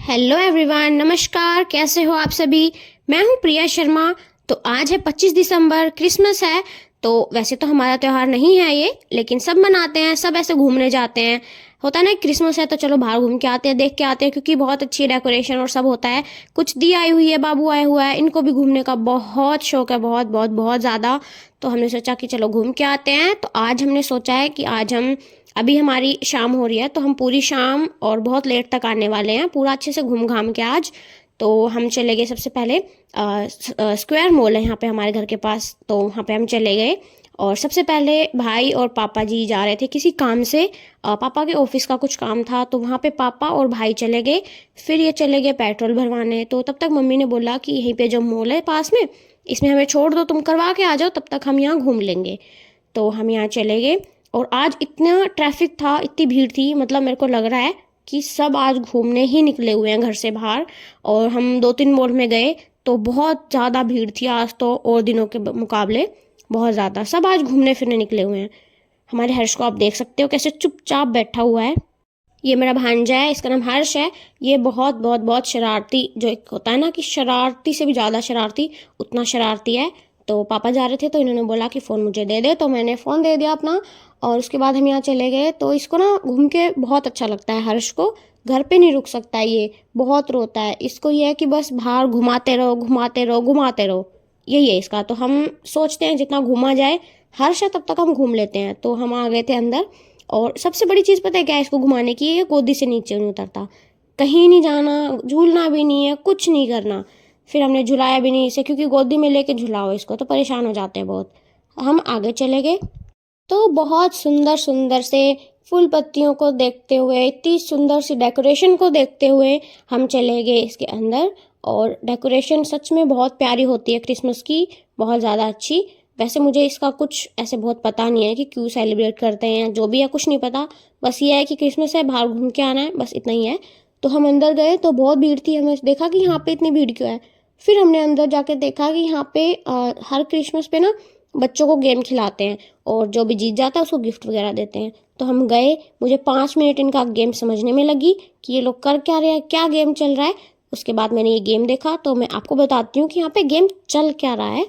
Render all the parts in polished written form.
Hello everyone, नमस्कार। कैसे हो आप सभी। मैं हूं प्रिया शर्मा। तो आज है 25 दिसंबर, क्रिसमस है। तो वैसे तो हमारा त्यौहार नहीं है ये, लेकिन सब मनाते हैं, सब ऐसे घूमने जाते हैं। होता है ना, क्रिसमस है तो चलो बाहर घूम के आते हैं, देख के आते हैं, क्योंकि बहुत अच्छी डेकोरेशन और सब होता है। कुछ दी आई हुई है, बाबू आया हुआ है, इनको भी घूमने का बहुत शौक है, बहुत बहुत बहुत ज़्यादा। तो हमने सोचा कि चलो घूम के आते हैं। तो आज हमने सोचा है कि आज हम, अभी हमारी शाम हो रही है तो हम पूरी शाम और बहुत लेट तक आने वाले हैं, पूरा अच्छे से घूम घाम के आज। तो हम चले गए सबसे पहले स्क्वायर मॉल है यहाँ पे हमारे घर के पास, तो वहाँ पे हम चले गए। और सबसे पहले भाई और पापा जी जा रहे थे किसी काम से, पापा के ऑफिस का कुछ काम था, तो वहाँ पे पापा और भाई चले गए। फिर ये चले गए पेट्रोल भरवाने। तो तब तक मम्मी ने बोला कि यहीं पे जो मॉल है पास में, इसमें हमें छोड़ दो, तुम करवा के आ जाओ, तब तक हम यहाँ घूम लेंगे। तो हम यहाँ चले गए। और आज इतना ट्रैफिक था, इतनी भीड़ थी, मतलब मेरे को लग रहा है कि सब आज घूमने ही निकले हुए हैं घर से बाहर। और हम 2-3 मॉल में गए तो बहुत ज़्यादा भीड़ थी आज तो, और दिनों के मुकाबले बहुत ज़्यादा। सब आज घूमने फिरने निकले हुए हैं। हमारे हर्ष को आप देख सकते हो कैसे चुपचाप बैठा हुआ है। ये मेरा भांजा है, इसका नाम हर्ष है। ये बहुत बहुत बहुत शरारती, जो एक होता है ना कि शरारती से भी ज़्यादा शरारती, उतना शरारती है। तो पापा जा रहे थे तो इन्होंने बोला कि फ़ोन मुझे दे दे, तो मैंने फ़ोन दे दिया अपना। और उसके बाद हम यहाँ चले गए। तो इसको ना घूम के बहुत अच्छा लगता है हर्ष को। घर पे नहीं रुक सकता है, ये बहुत रोता है। इसको ये है कि बस बाहर घुमाते रहो घुमाते रहो घुमाते रहो, यही है इसका। तो हम सोचते हैं जितना घूमा जाए, हर्ष है तब तक हम घूम लेते हैं। तो हम आ गए थे अंदर। और सबसे बड़ी चीज़ पता है क्या है इसको घुमाने की, ये गोदी से नीचे नहीं उतरता, कहीं नहीं जाना, झूलना भी नहीं है, कुछ नहीं करना। फिर हमने झुलाया भी नहीं इसे, क्योंकि गोदी में लेके झुलाओ इसको तो परेशान हो जाते हैं बहुत। हम आगे चले गए। तो बहुत सुंदर सुंदर से फूल पत्तियों को देखते हुए, इतनी सुंदर सी डेकोरेशन को देखते हुए हम चले गए इसके अंदर। और डेकोरेशन सच में बहुत प्यारी होती है क्रिसमस की, बहुत ज़्यादा अच्छी। वैसे मुझे इसका कुछ ऐसे बहुत पता नहीं है कि क्यों सेलिब्रेट करते हैं, जो भी है कुछ नहीं पता। बस ये है कि क्रिसमस है, बाहर घूम के आना है, बस इतना ही है। तो हम अंदर गए तो बहुत भीड़ थी। हमने देखा कि यहाँ पे इतनी भीड़ क्यों है। फिर हमने अंदर जाके देखा कि यहाँ पे हर क्रिसमस पे ना बच्चों को गेम खिलाते हैं, और जो भी जीत जाता है उसको गिफ्ट वगैरह देते हैं। तो हम गए। मुझे 5 मिनट इनका गेम समझने में लगी कि ये लोग कर क्या रहे हैं, क्या गेम चल रहा है। उसके बाद मैंने ये गेम देखा, तो मैं आपको बताती हूँ कि यहाँ पे गेम चल क्या रहा है।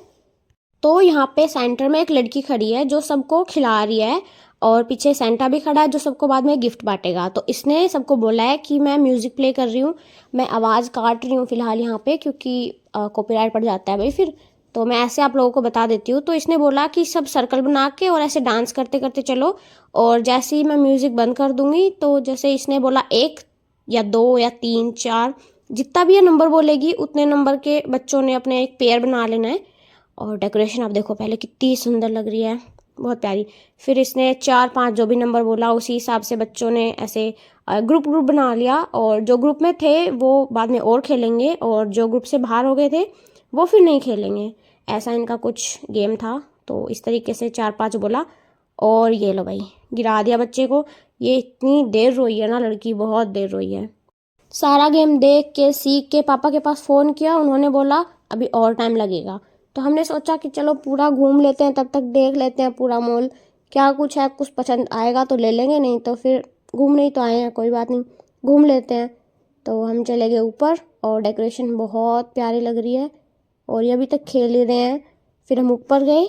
तो यहाँ पे सेंटर में एक लड़की खड़ी है जो सबको खिला रही है, और पीछे सेंटा भी खड़ा है जो सबको बाद में गिफ्ट बांटेगा। तो इसने सबको बोला है कि मैं म्यूजिक प्ले कर रही हूँ, मैं आवाज़ काट रही हूँ फिलहाल यहाँ पे, क्योंकि कॉपीराइट पड़ जाता है भाई फिर। तो मैं ऐसे आप लोगों को बता देती हूँ। तो इसने बोला कि सब सर्कल बना के और ऐसे डांस करते करते चलो, और जैसे ही मैं म्यूजिक बंद कर दूंगी, तो जैसे इसने बोला 1 या 2 या 3 4, जितना भी ये नंबर बोलेगी उतने नंबर के बच्चों ने अपने एक पेयर बना लेना है। और डेकोरेशन आप देखो पहले कितनी सुंदर लग रही है, बहुत प्यारी। फिर इसने 4-5 जो भी नंबर बोला उसी हिसाब से बच्चों ने ऐसे ग्रुप ग्रुप बना लिया, और जो ग्रुप में थे वो बाद में और खेलेंगे, और जो ग्रुप से बाहर हो गए थे वो फिर नहीं खेलेंगे। ऐसा इनका कुछ गेम था। तो इस तरीके से 4-5 बोला, और ये लो भाई गिरा दिया बच्चे को। ये इतनी देर रोई है ना लड़की, बहुत देर रोई है। सारा गेम देख के सीख के पापा के पास फ़ोन किया, उन्होंने बोला अभी और टाइम लगेगा। तो हमने सोचा कि चलो पूरा घूम लेते हैं, तब तक देख लेते हैं पूरा मॉल, क्या कुछ है, कुछ पसंद आएगा तो ले लेंगे, नहीं तो फिर घूमने ही तो आए हैं, कोई बात नहीं घूम लेते हैं। तो हम चले गए ऊपर, और डेकोरेशन बहुत प्यारी लग रही है, और ये अभी तक खेल ही रहे हैं। फिर हम ऊपर गए,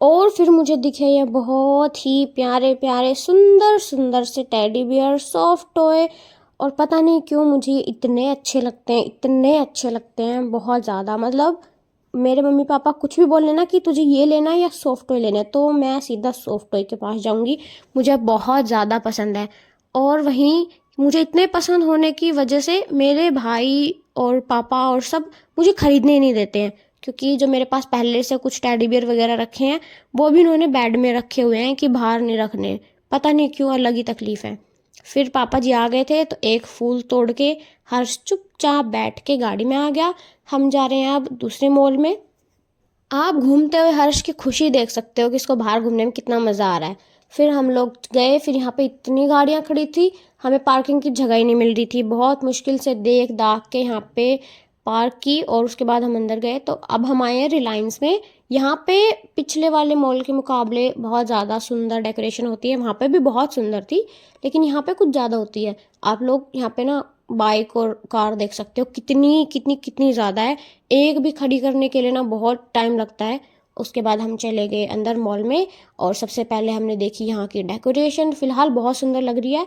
और फिर मुझे दिखे ये बहुत ही प्यारे प्यारे सुंदर सुंदर से टेडी बियर, सॉफ्ट टॉय। और पता नहीं क्यों मुझे ये इतने अच्छे लगते हैं, इतने अच्छे लगते हैं बहुत ज़्यादा। मतलब मेरे मम्मी पापा कुछ भी बोल लेना कि तुझे ये लेना है या सॉफ्ट टॉय लेना है, तो मैं सीधा सॉफ्ट टॉय के पास जाऊंगी, मुझे बहुत ज़्यादा पसंद है। और वहीं मुझे इतने पसंद होने की वजह से मेरे भाई और पापा और सब मुझे खरीदने नहीं देते हैं, क्योंकि जो मेरे पास पहले से कुछ टेडी बियर वगैरह रखे हैं वो भी उन्होंने बेड में रखे हुए हैं कि बाहर नहीं रखने, पता नहीं क्यों, अलग ही तकलीफ है। फिर पापा जी आ गए थे तो एक फूल तोड़ के हर्ष चुपचाप बैठ के गाड़ी में आ गया। हम जा रहे हैं अब दूसरे मॉल में। आप घूमते हुए हर्ष की खुशी देख सकते हो कि इसको बाहर घूमने में कितना मज़ा आ रहा है। फिर हम लोग गए, फिर यहाँ पे इतनी गाड़ियाँ खड़ी थी, हमें पार्किंग की जगह ही नहीं मिल रही थी। बहुत मुश्किल से देख दाख के यहाँ पे पार्क की, और उसके बाद हम अंदर गए। तो अब हम आए हैं रिलायंस में। यहाँ पे पिछले वाले मॉल के मुकाबले बहुत ज़्यादा सुंदर डेकोरेशन होती है, वहाँ पे भी बहुत सुंदर थी, लेकिन यहाँ पे कुछ ज़्यादा होती है। आप लोग यहाँ पे ना बाइक और कार देख सकते हो कितनी कितनी कितनी ज़्यादा है। एक भी खड़ी करने के लिए ना बहुत टाइम लगता है। उसके बाद हम चले गए अंदर मॉल में और सबसे पहले हमने देखी यहाँ की डेकोरेशन। फ़िलहाल बहुत सुंदर लग रही है।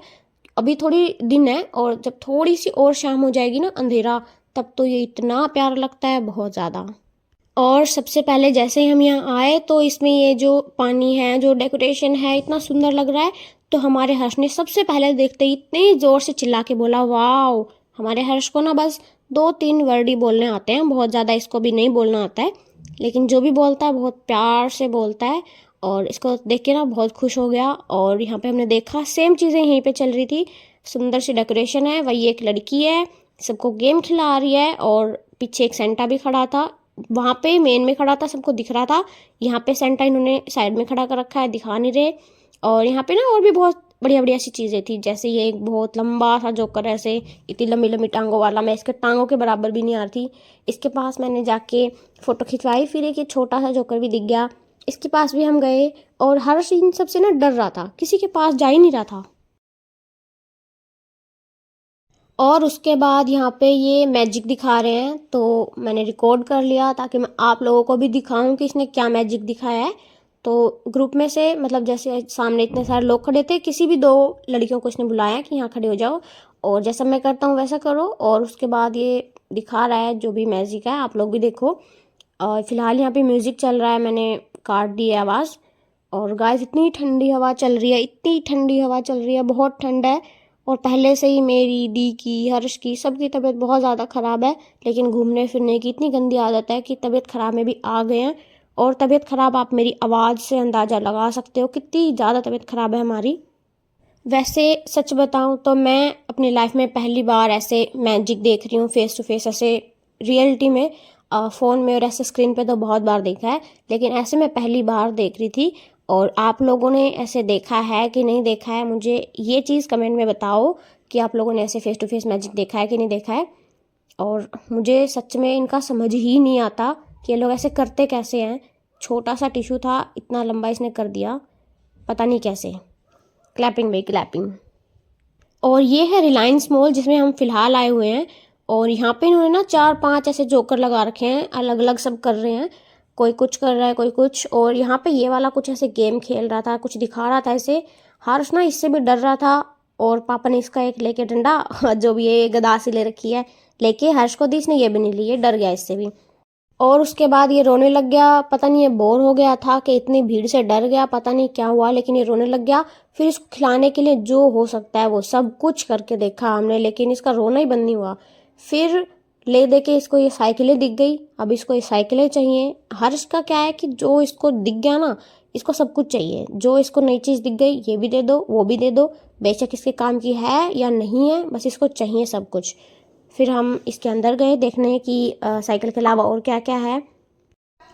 अभी थोड़ी दिन है और जब थोड़ी सी और शाम हो जाएगी ना, अंधेरा, तब तो ये इतना प्यारा लगता है, बहुत ज़्यादा। और सबसे पहले जैसे ही हम यहाँ आए तो इसमें ये जो पानी है, जो डेकोरेशन है, इतना सुंदर लग रहा है। तो हमारे हर्ष ने सबसे पहले देखते ही इतने ज़ोर से चिल्ला के बोला वाओ। हमारे हर्ष को ना बस 2-3 वर्ड ही बोलने आते हैं, बहुत ज़्यादा इसको भी नहीं बोलना आता है, लेकिन जो भी बोलता है बहुत प्यार से बोलता है। और इसको देख के ना बहुत खुश हो गया। और यहाँ पे हमने देखा सेम चीज़ें यहीं पे चल रही थी, सुंदर सी डेकोरेशन है, वही एक लड़की है सबको गेम खिला रही है और पीछे एक सेंटा भी खड़ा था। वहाँ पे मेन में खड़ा था, सबको दिख रहा था। यहाँ पे सेंटा इन्होंने साइड में खड़ा कर रखा है, दिखा नहीं रहे। और यहाँ पे ना और भी बहुत बढ़िया बढ़िया सी चीज़ें थी, जैसे ये एक बहुत लंबा सा जोकर, ऐसे इतनी लंबी लंबी टांगों वाला, मैं इसके टांगों के बराबर भी नहीं आ रही थी। इसके पास मैंने जाके फ़ोटो खिंचवाई, फिर एक छोटा सा जोकर भी दिख गया, इसके पास भी हम गए। और हर इन सबसे ना डर रहा था, किसी के पास जा ही नहीं रहा था। और उसके बाद यहाँ पे ये मैजिक दिखा रहे हैं, तो मैंने रिकॉर्ड कर लिया ताकि मैं आप लोगों को भी दिखाऊं कि इसने क्या मैजिक दिखाया है। तो ग्रुप में से, मतलब जैसे सामने इतने सारे लोग खड़े थे, किसी भी 2 लड़कियों को इसने बुलाया कि यहाँ खड़े हो जाओ और जैसा मैं करता हूँ वैसा करो। और उसके बाद ये दिखा रहा है जो भी मैजिक है, आप लोग भी देखो। और फिलहाल यहाँ पे म्यूज़िक चल रहा है, मैंने काट दी है आवाज़। और गाइस इतनी ठंडी हवा चल रही है, इतनी ठंडी हवा चल रही है, बहुत ठंड है। और पहले से ही मेरी, दी की, हर्ष की, सबकी तबीयत बहुत ज़्यादा ख़राब है, लेकिन घूमने फिरने की इतनी गंदी आदत है कि तबीयत ख़राब में भी आ गए हैं। और तबीयत ख़राब आप मेरी आवाज़ से अंदाज़ा लगा सकते हो कितनी ज़्यादा तबीयत ख़राब है हमारी। वैसे सच बताऊं तो मैं अपनी लाइफ में पहली बार ऐसे मैजिक देख रही हूँ फेस टू फेस, ऐसे रियलिटी में। फ़ोन में और ऐसे स्क्रीन पे तो बहुत बार देखा है, लेकिन ऐसे मैं पहली बार देख रही थी। और आप लोगों ने ऐसे देखा है कि नहीं देखा है, मुझे ये चीज़ कमेंट में बताओ कि आप लोगों ने ऐसे फेस टू फेस मैजिक देखा है कि नहीं देखा है। और मुझे सच में इनका समझ ही नहीं आता कि ये लोग ऐसे करते कैसे हैं। छोटा सा टिश्यू था, इतना लंबा इसने कर दिया, पता नहीं कैसे। क्लैपिंग भाई क्लैपिंग। और ये है रिलायंस मॉल जिसमें हम फिलहाल आए हुए हैं। और यहाँ पे इन्होंने ना 4-5 ऐसे जोकर लगा रखे हैं, अलग अलग सब कर रहे हैं, कोई कुछ कर रहा है कोई कुछ। और यहाँ पे ये वाला कुछ ऐसे गेम खेल रहा था, कुछ दिखा रहा था ऐसे। हर्ष ना इससे भी डर रहा था और पापा ने इसका एक लेके डंडा जो भी ये गदा सी ले रखी है, लेके हर्ष को दी, इसने ये भी नहीं ली, ये डर गया इससे भी। और उसके बाद ये रोने लग गया, पता नहीं ये बोर हो गया था कि इतनी भीड़ से डर गया, पता नहीं क्या हुआ, लेकिन ये रोने लग गया। फिर इसको खिलाने के लिए जो हो सकता है वो सब कुछ करके देखा हमने, लेकिन इसका रोना ही बंद नहीं हुआ। फिर ले दे के इसको ये साइकिलें दिख गई, अब इसको ये साइकिलें चाहिए। हर्ष का क्या है कि जो इसको दिख गया ना, इसको सब कुछ चाहिए। जो इसको नई चीज़ दिख गई, ये भी दे दो, वो भी दे दो, बेशक इसके काम की है या नहीं है, बस इसको चाहिए सब कुछ। फिर हम इसके अंदर गए देखने की साइकिल के अलावा और क्या क्या है।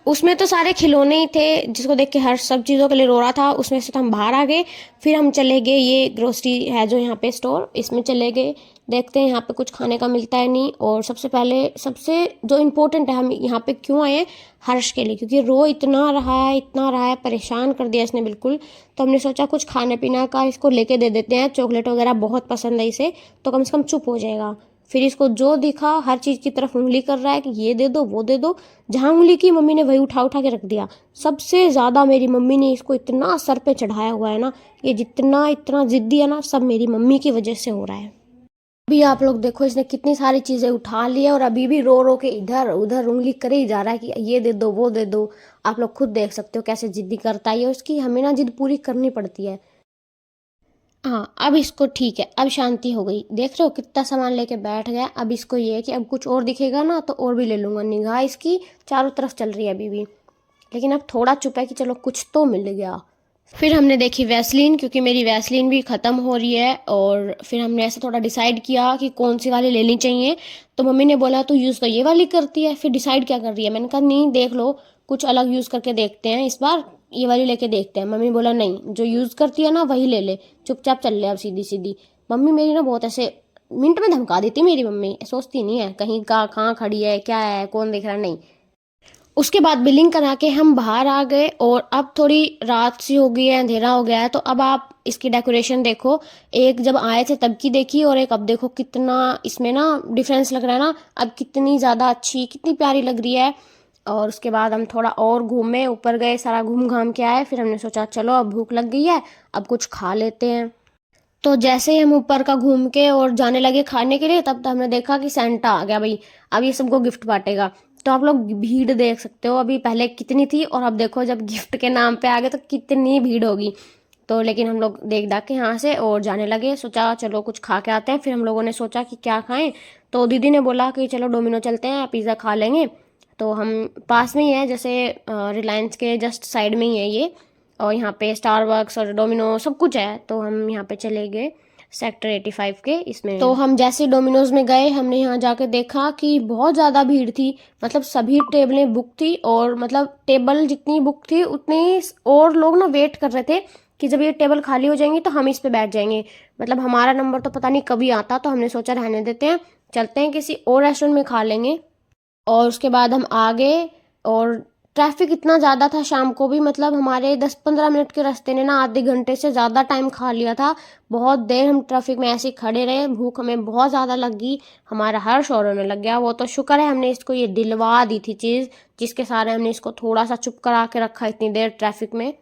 उसमें तो सारे खिलौने ही थे, जिसको देख के हर सब चीज़ों के लिए रो रहा था। उसमें से तो हम बाहर आ गए। फिर हम चले गए, ये ग्रोसरी है जो यहाँ पे स्टोर, इसमें चले गए, देखते हैं यहाँ पे कुछ खाने का मिलता है नहीं। और सबसे पहले, सबसे जो इम्पोर्टेंट है, हम यहाँ पे क्यों आए हैं, हर्ष के लिए, क्योंकि रो इतना रहा है, इतना रहा है, परेशान कर दिया इसने बिल्कुल। तो हमने सोचा कुछ खाने पीने का इसको लेके दे देते हैं, चॉकलेट वगैरह बहुत पसंद है इसे, तो कम से कम चुप हो जाएगा। फिर इसको जो दिखा हर चीज़ की तरफ उंगली कर रहा है कि ये दे दो वो दे दो, जहाँ उंगली की मम्मी ने वही उठा उठा के रख दिया। सबसे ज़्यादा मेरी मम्मी ने इसको इतना सर पे चढ़ाया हुआ है ना, ये जितना इतना ज़िद्दी है ना, सब मेरी मम्मी की वजह से हो रहा है। अभी आप लोग देखो, इसने कितनी सारी चीज़ें उठा ली है और अभी भी रो रो के इधर उधर उंगली करे ही जा रहा है कि ये दे दो वो दे दो। आप लोग खुद देख सकते हो कैसे जिद्दी करता है, उसकी हमें ना जिद पूरी करनी पड़ती है। हाँ, अब इसको ठीक है, अब शांति हो गई, देख रहे हो कितना सामान लेके बैठ गया। अब इसको ये है कि अब कुछ और दिखेगा ना तो और भी ले लूँगा, निगाह इसकी चारों तरफ चल रही है अभी भी, लेकिन अब थोड़ा चुप है कि चलो कुछ तो मिल गया। फिर हमने देखी वैसलीन, क्योंकि मेरी वैसलीन भी ख़त्म हो रही है। और फिर हमने ऐसे थोड़ा डिसाइड किया कि कौन सी वाली लेनी चाहिए। तो मम्मी ने बोला तू यूज़ तो ये वाली करती है, फिर डिसाइड क्या कर रही है। मैंने कहा नहीं, देख लो कुछ अलग यूज़ करके देखते हैं, इस बार ये वाली लेके देखते हैं। मम्मी बोला नहीं, जो यूज़ करती है ना वही ले ले, चुपचाप चल ले अब सीधी सीधी। मम्मी मेरी ना बहुत ऐसे मिनट में धमका देती, मेरी मम्मी सोचती नहीं है कहीं का कहाँ खड़ी है, क्या है, कौन देख रहा है, नहीं। उसके बाद बिलिंग करा के हम बाहर आ गए और अब थोड़ी रात सी हो गई है, अंधेरा हो गया है। तो अब आप इसकी डेकोरेशन देखो, एक जब आए थे तब की देखी और एक अब देखो कितना इसमें ना डिफरेंस लग रहा है ना। अब कितनी ज़्यादा अच्छी, कितनी प्यारी लग रही है। और उसके बाद हम थोड़ा और घूमे, ऊपर गए, सारा घूम घाम के आए। फिर हमने सोचा चलो अब भूख लग गई है, अब कुछ खा लेते हैं। तो जैसे ही हम ऊपर का घूम के और जाने लगे खाने के लिए, तब हमने देखा कि सेंटा आ गया भाई, अब ये सबको गिफ्ट बांटेगा। तो आप लोग भीड़ देख सकते हो अभी, पहले कितनी थी और अब देखो जब गिफ्ट के नाम पे आ गए तो कितनी भीड़ होगी। तो लेकिन हम लोग देख दाख के यहाँ से और जाने लगे, सोचा चलो कुछ खा के आते हैं। फिर हम लोगों ने सोचा कि क्या खाएं, तो दीदी ने बोला कि चलो डोमिनो चलते हैं, पिज़्ज़ा खा लेंगे। तो हम पास में ही है, जैसे रिलायंस के जस्ट साइड में ही है ये, और यहाँ पे स्टारबक्स और डोमिनो सब कुछ है। तो हम यहाँ पे चले गए सेक्टर 85 के इसमें। तो हम जैसे डोमिनोज में गए, हमने यहाँ जाके देखा कि बहुत ज़्यादा भीड़ थी, मतलब सभी टेबलें बुक थी। और मतलब टेबल जितनी बुक थी उतनी और लोग ना वेट कर रहे थे कि जब ये टेबल खाली हो जाएंगी तो हम इस पे बैठ जाएंगे। मतलब हमारा नंबर तो पता नहीं कभी आता। तो हमने सोचा रहने देते हैं, चलते हैं किसी और रेस्टोरेंट में खा लेंगे। और उसके बाद हम आ गए और ट्रैफिक इतना ज़्यादा था शाम को भी, मतलब हमारे 10-15 मिनट के रास्ते ने ना आधे घंटे से ज़्यादा टाइम खा लिया था। बहुत देर हम ट्रैफिक में ऐसे ही खड़े रहे, भूख हमें बहुत ज़्यादा लगी, हमारा हर्ष और होने लग गया। वो तो शुक्र है हमने इसको ये दिलवा दी थी चीज़, जिसके सहारे हमने इसको थोड़ा सा चुप करा के रखा इतनी देर ट्रैफिक में।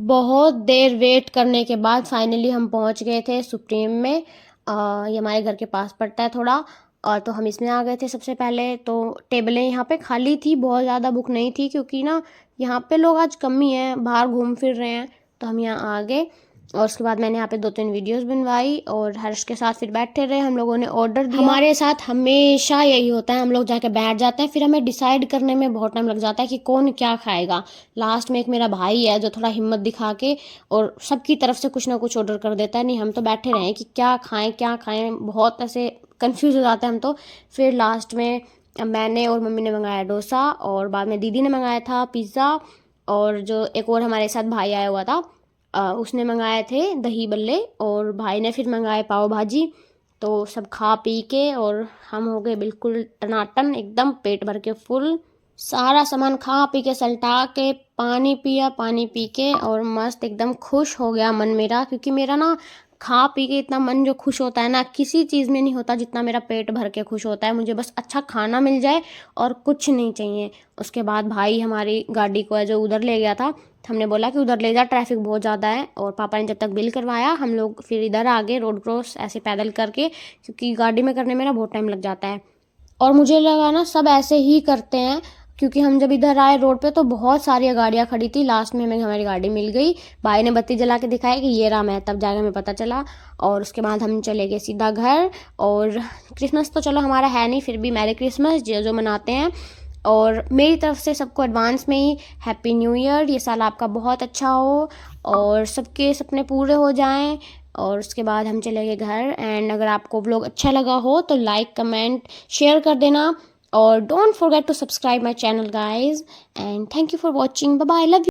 बहुत देर वेट करने के बाद फाइनली हम पहुंच गए थे सुप्रीम में। ये हमारे घर के पास पड़ता है थोड़ा। और तो हम इसमें आ गए थे सबसे पहले। तो टेबलें यहाँ पे खाली थी, बहुत ज़्यादा बुक नहीं थी, क्योंकि ना यहाँ पे लोग आज कम ही हैं, बाहर घूम फिर रहे हैं। तो हम यहाँ आ गए और उसके बाद मैंने यहाँ पे 2-3 वीडियोस बनवाई और हर्ष के साथ फिर बैठे रहे। हम लोगों ने ऑर्डर दिया। हमारे साथ हमेशा यही होता है, हम लोग जाके बैठ जाते हैं, फिर हमें डिसाइड करने में बहुत टाइम लग जाता है कि कौन क्या खाएगा। लास्ट में एक मेरा भाई है जो थोड़ा हिम्मत दिखा के और सबकी तरफ से कुछ ना कुछ ऑर्डर कर देता है। नहीं, हम तो बैठे रहे कि क्या खाएं क्या खाएं, बहुत ऐसे कंफ्यूज हो जाते हैं हम तो। फिर लास्ट में मैंने और मम्मी ने मंगाया डोसा और बाद में दीदी ने मंगाया था पिज़्ज़ा। और जो एक और हमारे साथ भाई आया हुआ था, उसने मंगाए थे दही बल्ले और भाई ने फिर मंगाए पाव भाजी। तो सब खा पी के और हम हो गए बिल्कुल टनाटन, एकदम पेट भर के फुल। सारा सामान खा पी के सल्टा के पानी पिया, पानी पी के और मस्त एकदम खुश हो गया मन मेरा, क्योंकि मेरा ना खा पी के इतना मन जो खुश होता है ना, किसी चीज़ में नहीं होता जितना मेरा पेट भर के खुश होता है। मुझे बस अच्छा खाना मिल जाए और कुछ नहीं चाहिए। उसके बाद भाई हमारी गाड़ी को है जो उधर ले गया था, हमने बोला कि उधर ले जा, ट्रैफिक बहुत ज़्यादा है। और पापा ने जब तक बिल करवाया, हम लोग फिर इधर आ गए रोड क्रॉस ऐसे पैदल करके, क्योंकि गाड़ी में करने में ना बहुत टाइम लग जाता है। और मुझे लगा ना सब ऐसे ही करते हैं, क्योंकि हम जब इधर आए रोड पे तो बहुत सारी गाड़ियाँ खड़ी थी। लास्ट में हमें हमारी गाड़ी मिल गई, भाई ने बत्ती जला के दिखाया कि ये रहा मैं, तब जाकर हमें पता चला। और उसके बाद हम चले गए सीधा घर। और क्रिसमस तो चलो हमारा है नहीं, फिर भी मैरी क्रिसमस जो जो मनाते हैं। और मेरी तरफ से सबको एडवांस में ही हैप्पी न्यू ईयर। ये साल आपका बहुत अच्छा हो और सबके सपने पूरे हो जाएं। और उसके बाद हम चले गए घर। एंड अगर आपको व्लॉग अच्छा लगा हो तो लाइक कमेंट शेयर कर देना और don't forget to subscribe my channel guys. And thank you for watching, bye bye, love you.